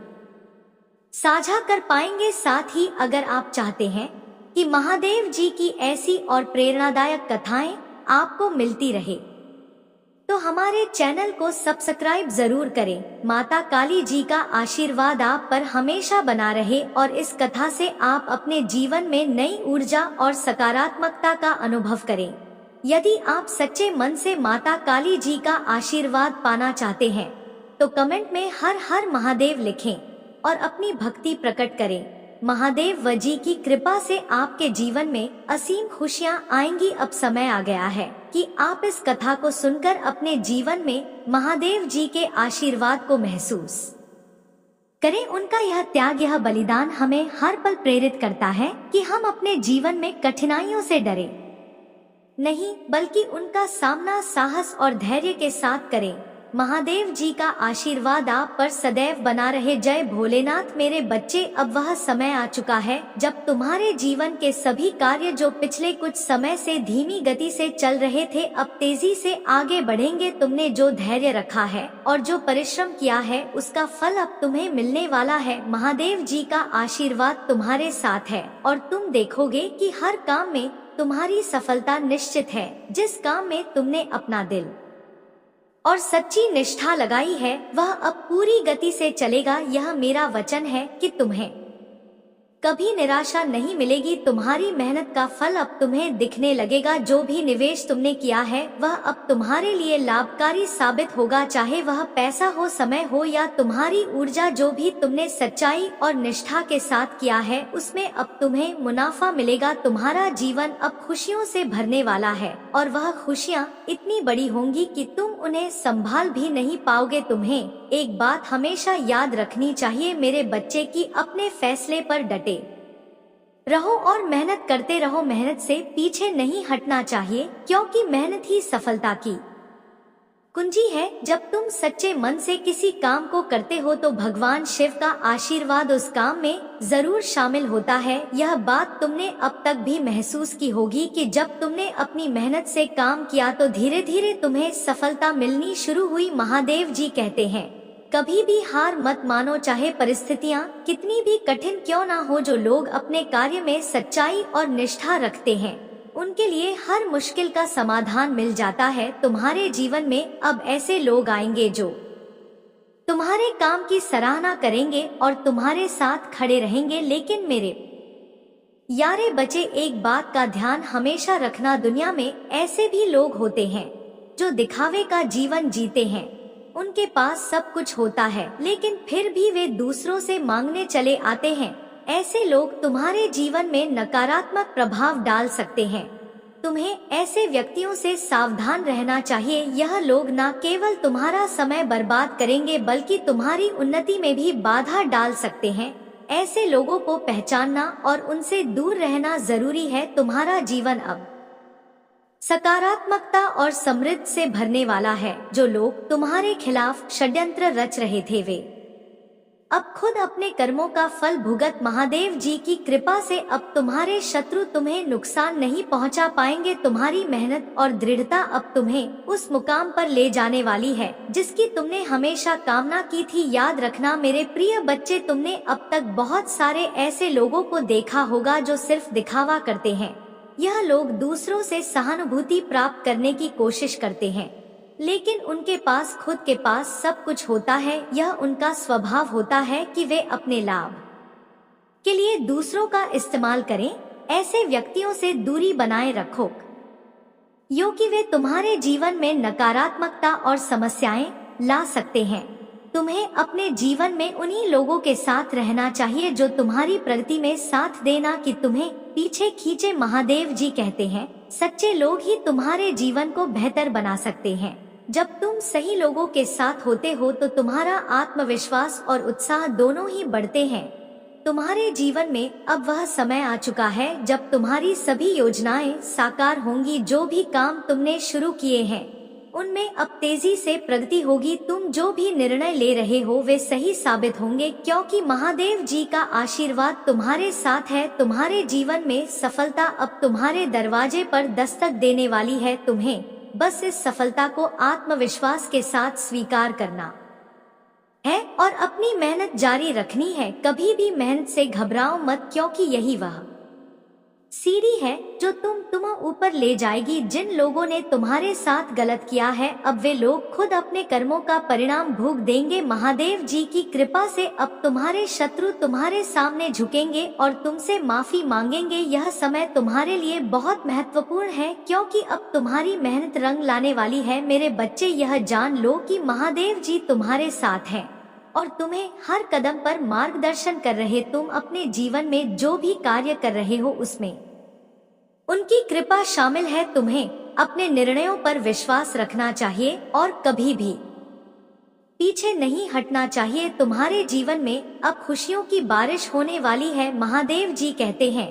[SPEAKER 1] साझा कर पाएंगे। साथ ही अगर आप चाहते हैं कि महादेव जी की ऐसी और प्रेरणादायक कथाएं आपको मिलती रहे तो हमारे चैनल को सब्सक्राइब जरूर करें। माता काली जी का आशीर्वाद आप पर हमेशा बना रहे और इस कथा से आप अपने जीवन में नई ऊर्जा और सकारात्मकता का अनुभव करें। यदि आप सच्चे मन से माता काली जी का आशीर्वाद पाना चाहते हैं तो कमेंट में हर हर महादेव लिखें और अपनी भक्ति प्रकट करें। महादेव जी की कृपा से आपके जीवन में असीम खुशियां आएंगी। अब समय आ गया है कि आप इस कथा को सुनकर अपने जीवन में महादेव जी के आशीर्वाद को महसूस करें। उनका यह त्याग, यह बलिदान हमें हर पल प्रेरित करता है कि हम अपने जीवन में कठिनाइयों से डरे नहीं, बल्कि उनका सामना साहस और धैर्य के साथ करें। महादेव जी का आशीर्वाद आप पर सदैव बना रहे। जय भोलेनाथ। मेरे बच्चे, अब वह समय आ चुका है जब तुम्हारे जीवन के सभी कार्य जो पिछले कुछ समय से धीमी गति से चल रहे थे, अब तेजी से आगे बढ़ेंगे। तुमने जो धैर्य रखा है और जो परिश्रम किया है, उसका फल अब तुम्हें मिलने वाला है। महादेव जी का आशीर्वाद तुम्हारे साथ है और तुम देखोगे कि हर काम में तुम्हारी सफलता निश्चित है। जिस काम में तुमने अपना दिल और सच्ची निष्ठा लगाई है, वह अब पूरी गति से चलेगा। यह मेरा वचन है कि तुम्हें कभी निराशा नहीं मिलेगी। तुम्हारी मेहनत का फल अब तुम्हें दिखने लगेगा। जो भी निवेश तुमने किया है, वह अब तुम्हारे लिए लाभकारी साबित होगा। चाहे वह पैसा हो, समय हो या तुम्हारी ऊर्जा, जो भी तुमने सच्चाई और निष्ठा के साथ किया है, उसमें अब तुम्हें मुनाफा मिलेगा। तुम्हारा जीवन अब खुशियों से भरने वाला है और वह खुशियाँ इतनी बड़ी होंगी कि तुम उन्हें संभाल भी नहीं पाओगे। तुम्हें एक बात हमेशा याद रखनी चाहिए मेरे बच्चे, की अपने फैसले पर डटे रहो और मेहनत करते रहो। मेहनत से पीछे नहीं हटना चाहिए, क्योंकि मेहनत ही सफलता की कुंजी है। जब तुम सच्चे मन से किसी काम को करते हो तो भगवान शिव का आशीर्वाद उस काम में जरूर शामिल होता है। यह बात तुमने अब तक भी महसूस की होगी कि जब तुमने अपनी मेहनत से काम किया तो धीरे धीरे तुम्हें सफलता मिलनी शुरू हुई। महादेव जी कहते हैं, कभी भी हार मत मानो, चाहे परिस्थितियाँ कितनी भी कठिन क्यों ना हो। जो लोग अपने कार्य में सच्चाई और निष्ठा रखते हैं, उनके लिए हर मुश्किल का समाधान मिल जाता है। तुम्हारे जीवन में अब ऐसे लोग आएंगे जो तुम्हारे काम की सराहना करेंगे और तुम्हारे साथ खड़े रहेंगे। लेकिन मेरे यारे बच्चे, एक बात का ध्यान हमेशा रखना, दुनिया में ऐसे भी लोग होते हैं जो दिखावे का जीवन जीते हैं। उनके पास सब कुछ होता है, लेकिन फिर भी वे दूसरों से मांगने चले आते हैं। ऐसे लोग तुम्हारे जीवन में नकारात्मक प्रभाव डाल सकते हैं। तुम्हें ऐसे व्यक्तियों से सावधान रहना चाहिए। यह लोग न केवल तुम्हारा समय बर्बाद करेंगे, बल्कि तुम्हारी उन्नति में भी बाधा डाल सकते हैं। ऐसे लोगों को पहचानना और उनसे दूर रहना जरूरी है। तुम्हारा जीवन अब सकारात्मकता और समृद्धि से भरने वाला है। जो लोग तुम्हारे खिलाफ षड्यंत्र रच रहे थे, वे अब खुद अपने कर्मों का फल भुगत। महादेव जी की कृपा से अब तुम्हारे शत्रु तुम्हें नुकसान नहीं पहुंचा पाएंगे। तुम्हारी मेहनत और दृढ़ता अब तुम्हें उस मुकाम पर ले जाने वाली है जिसकी तुमने हमेशा कामना की थी। याद रखना मेरे प्रिय बच्चे, तुमने अब तक बहुत सारे ऐसे लोगों को देखा होगा जो सिर्फ दिखावा करते हैं। यह लोग दूसरों से सहानुभूति प्राप्त करने की कोशिश करते हैं, लेकिन उनके पास खुद के पास सब कुछ होता है। यह उनका स्वभाव होता है कि वे अपने लाभ के लिए दूसरों का इस्तेमाल करें। ऐसे व्यक्तियों से दूरी बनाए रखो, क्योंकि वे तुम्हारे जीवन में नकारात्मकता और समस्याएं ला सकते हैं। तुम्हें अपने जीवन में उन्हीं लोगों के साथ रहना चाहिए जो तुम्हारी प्रगति में साथ देना कि तुम्हें पीछे खींचे। महादेव जी कहते हैं, सच्चे लोग ही तुम्हारे जीवन को बेहतर बना सकते हैं। जब तुम सही लोगों के साथ होते हो तो तुम्हारा आत्मविश्वास और उत्साह दोनों ही बढ़ते हैं। तुम्हारे जीवन में अब वह समय आ चुका है जब तुम्हारी सभी योजनाएं साकार होंगी। जो भी काम तुमने शुरू किए हैं, उनमें अब तेजी से प्रगति होगी। तुम जो भी निर्णय ले रहे हो वे सही साबित होंगे, क्योंकि महादेव जी का आशीर्वाद तुम्हारे साथ है। तुम्हारे जीवन में सफलता अब तुम्हारे दरवाजे पर दस्तक देने वाली है। तुम्हें बस इस सफलता को आत्मविश्वास के साथ स्वीकार करना है और अपनी मेहनत जारी रखनी है। कभी भी मेहनत से घबराओ मत, क्योंकि यही वह सीढ़ी है जो तुम्हें ऊपर ले जाएगी। जिन लोगों ने तुम्हारे साथ गलत किया है, अब वे लोग खुद अपने कर्मों का परिणाम भोग देंगे। महादेव जी की कृपा से अब तुम्हारे शत्रु तुम्हारे सामने झुकेंगे और तुमसे माफी मांगेंगे। यह समय तुम्हारे लिए बहुत महत्वपूर्ण है, क्योंकि अब तुम्हारी मेहनत रंग लाने वाली है। मेरे बच्चे, यह जान लो कि महादेव जी तुम्हारे साथ हैं और तुम्हें हर कदम पर मार्गदर्शन कर रहे। तुम अपने जीवन में जो भी कार्य कर रहे हो, उसमें उनकी कृपा शामिल है। तुम्हें अपने निर्णयों पर विश्वास रखना चाहिए और कभी भी पीछे नहीं हटना चाहिए। तुम्हारे जीवन में अब खुशियों की बारिश होने वाली है। महादेव जी कहते हैं,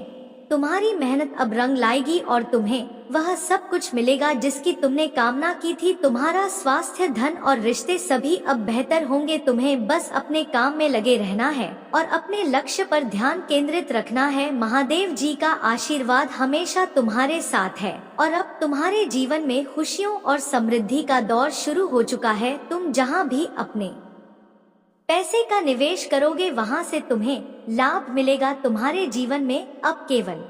[SPEAKER 1] तुम्हारी मेहनत अब रंग लाएगी और तुम्हें वह सब कुछ मिलेगा जिसकी तुमने कामना की थी। तुम्हारा स्वास्थ्य, धन और रिश्ते सभी अब बेहतर होंगे। तुम्हें बस अपने काम में लगे रहना है और अपने लक्ष्य पर ध्यान केंद्रित रखना है। महादेव जी का आशीर्वाद हमेशा तुम्हारे साथ है और अब तुम्हारे जीवन में खुशियों और समृद्धि का दौर शुरू हो चुका है। तुम जहाँ भी अपने पैसे का निवेश करोगे वहां से तुम्हें लाभ मिलेगा। तुम्हारे जीवन में अब केवल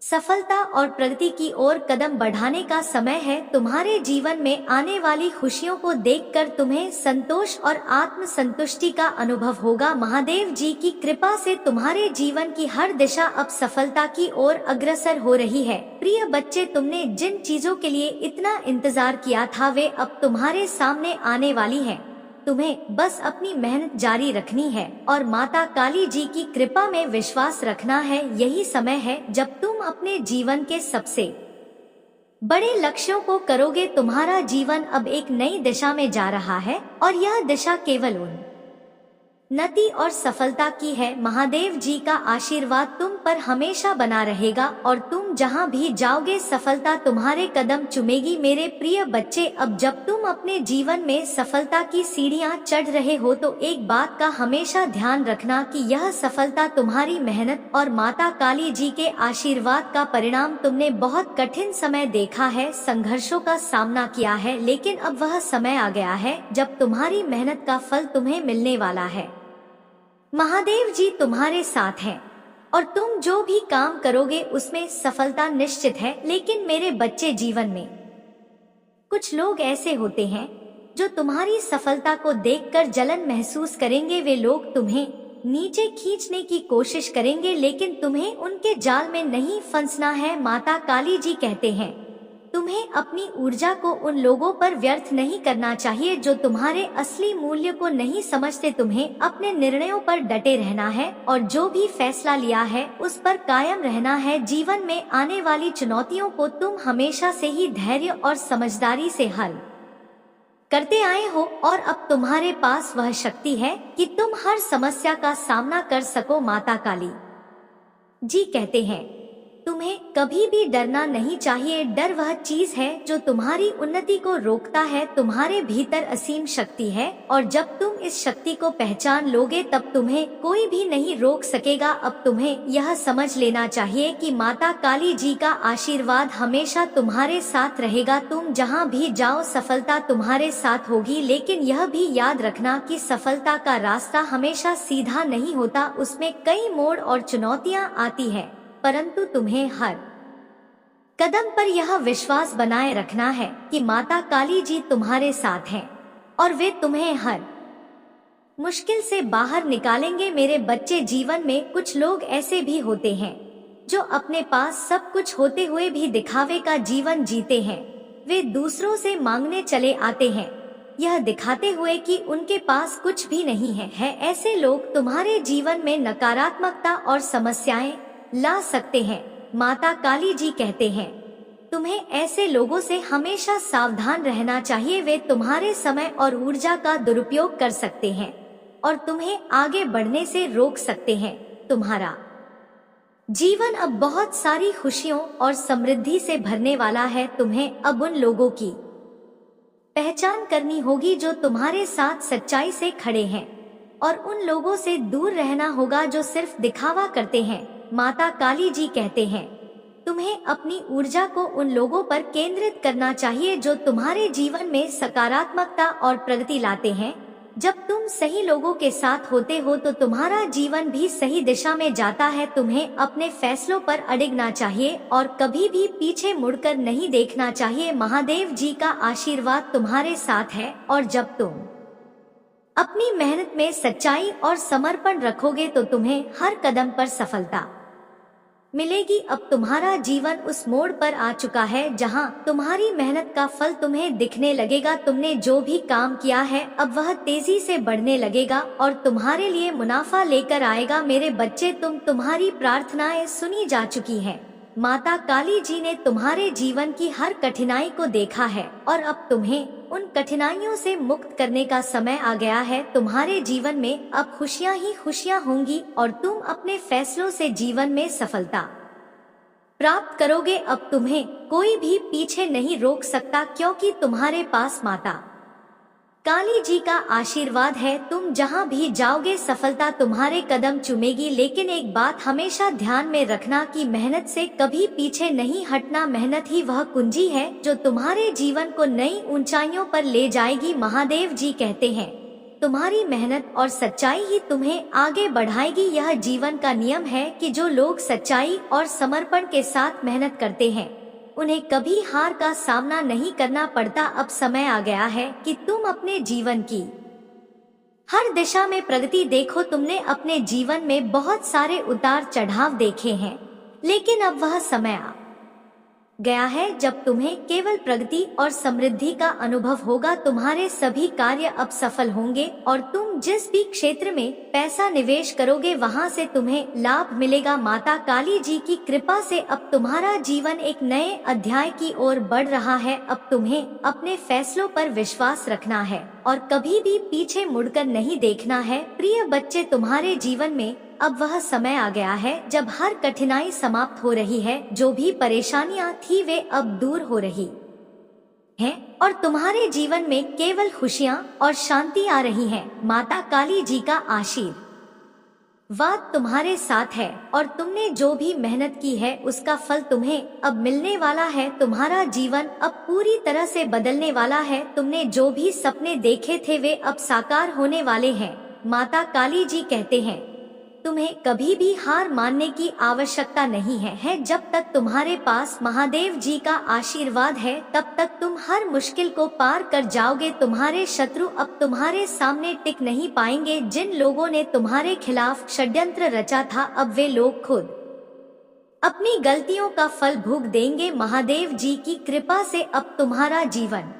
[SPEAKER 1] सफलता और प्रगति की ओर कदम बढ़ाने का समय है। तुम्हारे जीवन में आने वाली खुशियों को देखकर तुम्हें संतोष और आत्म संतुष्टि का अनुभव होगा। महादेव जी की कृपा से तुम्हारे जीवन की हर दिशा अब सफलता की ओर अग्रसर हो रही है। प्रिय बच्चे, तुमने जिन चीजों के लिए इतना इंतजार किया था वे अब तुम्हारे सामने आने वाली है। तुम्हें बस अपनी मेहनत जारी रखनी है और माता काली जी की कृपा में विश्वास रखना है। यही समय है जब तुम अपने जीवन के सबसे बड़े लक्ष्यों को करोगे। तुम्हारा जीवन अब एक नई दिशा में जा रहा है और यह दिशा केवल उन्नति और सफलता की है। महादेव जी का आशीर्वाद तुम पर हमेशा बना रहेगा और तुम जहां भी जाओगे सफलता तुम्हारे कदम चूमेगी। मेरे प्रिय बच्चे, अब जब तुम अपने जीवन में सफलता की सीढ़ियां चढ़ रहे हो तो एक बात का हमेशा ध्यान रखना कि यह सफलता तुम्हारी मेहनत और माता काली जी के आशीर्वाद का परिणाम। तुमने बहुत कठिन समय देखा है, संघर्षों का सामना किया है, लेकिन अब वह समय आ गया है जब तुम्हारी मेहनत का फल तुम्हें मिलने वाला है। महादेव जी तुम्हारे साथ हैं और तुम जो भी काम करोगे उसमें सफलता निश्चित है। लेकिन मेरे बच्चे, जीवन में कुछ लोग ऐसे होते हैं जो तुम्हारी सफलता को देखकर जलन महसूस करेंगे। वे लोग तुम्हें नीचे खींचने की कोशिश करेंगे, लेकिन तुम्हें उनके जाल में नहीं फंसना है। माता काली जी कहते हैं तुम्हें अपनी ऊर्जा को उन लोगों पर व्यर्थ नहीं करना चाहिए जो तुम्हारे असली मूल्य को नहीं समझते। तुम्हें अपने निर्णयों पर डटे रहना है और जो भी फैसला लिया है उस पर कायम रहना है। जीवन में आने वाली चुनौतियों को तुम हमेशा से ही धैर्य और समझदारी से हल करते आए हो और अब तुम्हारे पास वह शक्ति है कि तुम हर समस्या का सामना कर सको। माता काली जी कहते हैं तुम्हें कभी भी डरना नहीं चाहिए। डर वह चीज है जो तुम्हारी उन्नति को रोकता है। तुम्हारे भीतर असीम शक्ति है और जब तुम इस शक्ति को पहचान लोगे तब तुम्हें कोई भी नहीं रोक सकेगा। अब तुम्हें यह समझ लेना चाहिए कि माता काली जी का आशीर्वाद हमेशा तुम्हारे साथ रहेगा। तुम जहां भी जाओ सफलता तुम्हारे साथ होगी, लेकिन यह भी याद रखना कि सफलता का रास्ता हमेशा सीधा नहीं होता, उसमें कई मोड़ और चुनौतियां आती है। परंतु तुम्हें हर कदम पर यह विश्वास बनाए रखना है कि माता काली जी तुम्हारे साथ हैं और वे तुम्हें हर मुश्किल से बाहर निकालेंगे। मेरे बच्चे, जीवन में कुछ लोग ऐसे भी होते हैं जो अपने पास सब कुछ होते हुए भी दिखावे का जीवन जीते हैं। वे दूसरों से मांगने चले आते हैं, यह दिखाते हुए कि उनके पास कुछ भी नहीं है। ऐसे लोग तुम्हारे जीवन में नकारात्मकता और समस्याएं ला सकते हैं। माता काली जी कहते हैं तुम्हें ऐसे लोगों से हमेशा सावधान रहना चाहिए। वे तुम्हारे समय और ऊर्जा का दुरुपयोग कर सकते हैं और तुम्हें आगे बढ़ने से रोक सकते हैं। तुम्हारा जीवन अब बहुत सारी खुशियों और समृद्धि से भरने वाला है। तुम्हें अब उन लोगों की पहचान करनी होगी जो तुम्हारे साथ सच्चाई से खड़े हैं और उन लोगों से दूर रहना होगा जो सिर्फ दिखावा करते हैं। माता काली जी कहते हैं तुम्हें अपनी ऊर्जा को उन लोगों पर केंद्रित करना चाहिए जो तुम्हारे जीवन में सकारात्मकता और प्रगति लाते हैं। जब तुम सही लोगों के साथ होते हो तो तुम्हारा जीवन भी सही दिशा में जाता है। तुम्हें अपने फैसलों पर अडिगना चाहिए और कभी भी पीछे मुड़कर नहीं देखना चाहिए। महादेव जी का आशीर्वाद तुम्हारे साथ है और जब तुम अपनी मेहनत में सच्चाई और समर्पण रखोगे तो तुम्हें हर कदम पर सफलता मिलेगी। अब तुम्हारा जीवन उस मोड़ पर आ चुका है जहां तुम्हारी मेहनत का फल तुम्हें दिखने लगेगा। तुमने जो भी काम किया है अब वह तेजी से बढ़ने लगेगा और तुम्हारे लिए मुनाफा लेकर आएगा। मेरे बच्चे, तुम्हारी प्रार्थनाएं सुनी जा चुकी हैं। माता काली जी ने तुम्हारे जीवन की हर कठिनाई को देखा है और अब तुम्हें उन कठिनाइयों से मुक्त करने का समय आ गया है। तुम्हारे जीवन में अब खुशियां ही खुशियां होंगी और तुम अपने फैसलों से जीवन में सफलता प्राप्त करोगे। अब तुम्हें कोई भी पीछे नहीं रोक सकता, क्योंकि तुम्हारे पास माता काली जी का आशीर्वाद है। तुम जहाँ भी जाओगे सफलता तुम्हारे कदम चूमेगी। लेकिन एक बात हमेशा ध्यान में रखना कि मेहनत से कभी पीछे नहीं हटना। मेहनत ही वह कुंजी है जो तुम्हारे जीवन को नई ऊंचाइयों पर ले जाएगी। महादेव जी कहते हैं, तुम्हारी मेहनत और सच्चाई ही तुम्हें आगे बढ़ाएगी। यह जीवन का नियम है कि जो लोग सच्चाई और समर्पण के साथ मेहनत करते हैं उन्हें कभी हार का सामना नहीं करना पड़ता। अब समय आ गया है कि तुम अपने जीवन की हर दिशा में प्रगति देखो। तुमने अपने जीवन में बहुत सारे उतार चढ़ाव देखे हैं, लेकिन अब वह समय आ गया है जब तुम्हें केवल प्रगति और समृद्धि का अनुभव होगा। तुम्हारे सभी कार्य अब सफल होंगे और तुम जिस भी क्षेत्र में पैसा निवेश करोगे वहां से तुम्हें लाभ मिलेगा। माता काली जी की कृपा से अब तुम्हारा जीवन एक नए अध्याय की ओर बढ़ रहा है। अब तुम्हें अपने फैसलों पर विश्वास रखना है और कभी भी पीछे मुड़कर नहीं देखना है। प्रिय बच्चे, तुम्हारे जीवन में अब वह समय आ गया है जब हर कठिनाई समाप्त हो रही है। जो भी परेशानियां थी वे अब दूर हो रही हैं और तुम्हारे जीवन में केवल खुशियां और शांति आ रही है। माता काली जी का आशीर्वाद तुम्हारे साथ है और तुमने जो भी मेहनत की है उसका फल तुम्हें अब मिलने वाला है। तुम्हारा जीवन अब पूरी तरह से बदलने वाला है। तुमने जो भी सपने देखे थे वे अब साकार होने वाले हैं। माता काली जी कहते हैं, तुम्हें कभी भी हार मानने की आवश्यकता नहीं है। जब तक तुम्हारे पास महादेव जी का आशीर्वाद है तब तक तुम हर मुश्किल को पार कर जाओगे। तुम्हारे शत्रु अब तुम्हारे सामने टिक नहीं पाएंगे। जिन लोगों ने तुम्हारे खिलाफ षड्यंत्र रचा था अब वे लोग खुद अपनी गलतियों का फल भोग देंगे। महादेव जी की कृपा से अब तुम्हारा जीवन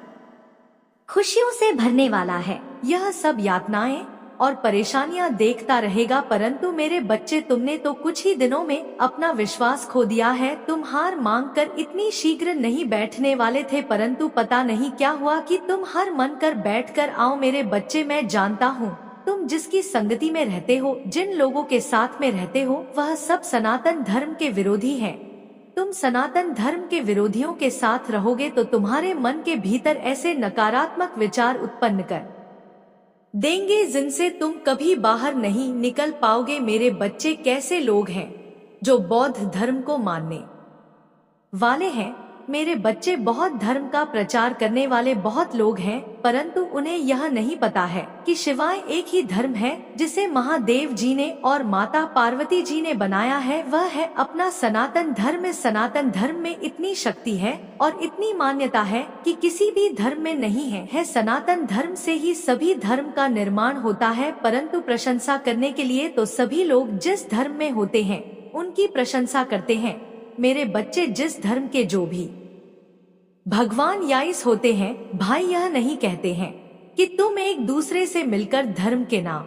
[SPEAKER 1] खुशियों से भरने वाला है।
[SPEAKER 2] यह सब यातनाएं और परेशानियां देखता रहेगा, परंतु मेरे बच्चे तुमने तो कुछ ही दिनों में अपना विश्वास खो दिया है। तुम हार मांगकर इतनी शीघ्र नहीं बैठने वाले थे, परंतु पता नहीं क्या हुआ कि तुम हार मन कर बैठकर आओ। मेरे बच्चे, मैं जानता हूँ तुम जिसकी संगति में रहते हो, जिन लोगों के साथ में रहते हो, वह सब सनातन धर्म के विरोधी हैं। तुम सनातन धर्म के विरोधियों के साथ रहोगे तो तुम्हारे मन के भीतर ऐसे नकारात्मक विचार उत्पन्न कर देंगे जिनसे तुम कभी बाहर नहीं निकल पाओगे। मेरे बच्चे, कैसे लोग हैं जो बौद्ध धर्म को मानने वाले हैं। मेरे बच्चे, बहुत धर्म का प्रचार करने वाले बहुत लोग हैं, परंतु उन्हें यह नहीं पता है कि शिवाय एक ही धर्म है जिसे महादेव जी ने और माता पार्वती जी ने बनाया है, वह है अपना सनातन धर्म। सनातन धर्म में इतनी शक्ति है और इतनी मान्यता है कि किसी भी धर्म में नहीं है। सनातन धर्म से ही सभी धर्म का निर्माण होता है, परंतु प्रशंसा करने के लिए तो सभी लोग जिस धर्म में होते हैं उनकी प्रशंसा करते हैं। मेरे बच्चे, जिस धर्म के जो भी भगवान याईस होते हैं, भाई यह नहीं कहते हैं कि तुम एक दूसरे से मिलकर धर्म के नाम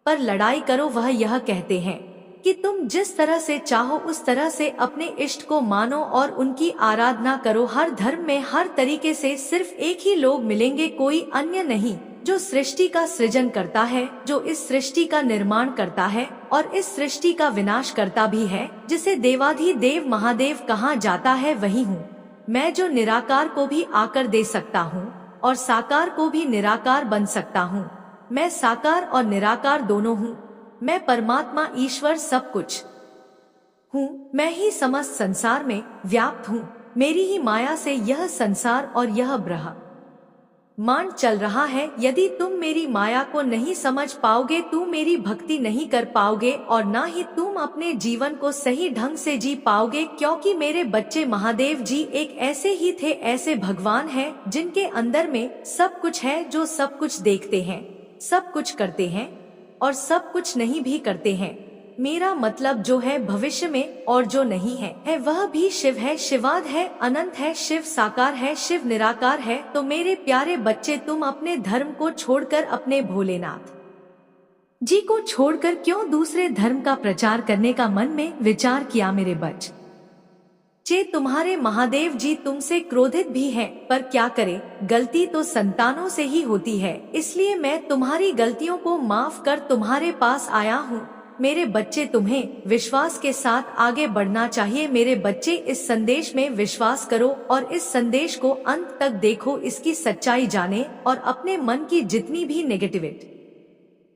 [SPEAKER 2] पर लड़ाई करो। वह यह कहते हैं कि तुम जिस तरह से चाहो उस तरह से अपने इष्ट को मानो और उनकी आराधना करो। हर धर्म में हर तरीके से सिर्फ एक ही लोग मिलेंगे, कोई अन्य नहीं, जो सृष्टि का सृजन करता है, जो इस सृष्टि का निर्माण करता है और इस सृष्टि का विनाश करता भी है, जिसे देवाधिदेव महादेव कहा जाता है, वही हूँ मैं, जो निराकार को भी आकर दे सकता हूँ और साकार को भी निराकार बन सकता हूँ। मैं साकार और निराकार दोनों हूँ। मैं परमात्मा ईश्वर सब कुछ हूँ। मैं ही समस्त संसार में व्याप्त हूँ। मेरी ही माया से यह संसार और यह ब्रह्मांड चल रहा है। यदि तुम मेरी माया को नहीं समझ पाओगे, तुम मेरी भक्ति नहीं कर पाओगे और ना ही तुम अपने जीवन को सही ढंग से जी पाओगे। क्योंकि मेरे बच्चे, महादेव जी एक ऐसे ही थे, ऐसे भगवान हैं जिनके अंदर में सब कुछ है, जो सब कुछ देखते हैं, सब कुछ करते हैं और सब कुछ नहीं भी करते हैं। मेरा मतलब जो है भविष्य में और जो नहीं है वह भी शिव है। शिवाद है, अनंत है, शिव साकार है, शिव निराकार है। तो मेरे प्यारे बच्चे, तुम अपने धर्म को छोड़कर, अपने भोलेनाथ जी को छोड़कर क्यों दूसरे धर्म का प्रचार करने का मन में विचार किया? मेरे बच्चे, तुम्हारे महादेव जी तुमसे क्रोधित भी हैं, पर क्या करें, गलती तो संतानों से ही होती है। इसलिए मैं तुम्हारी गलतियों को माफ कर तुम्हारे पास आया हूँ मेरे बच्चे, तुम्हें विश्वास के साथ आगे बढ़ना चाहिए। मेरे बच्चे, इस संदेश में विश्वास करो और इस संदेश को अंत तक देखो, इसकी सच्चाई जाने और अपने मन की जितनी भी नेगेटिविटी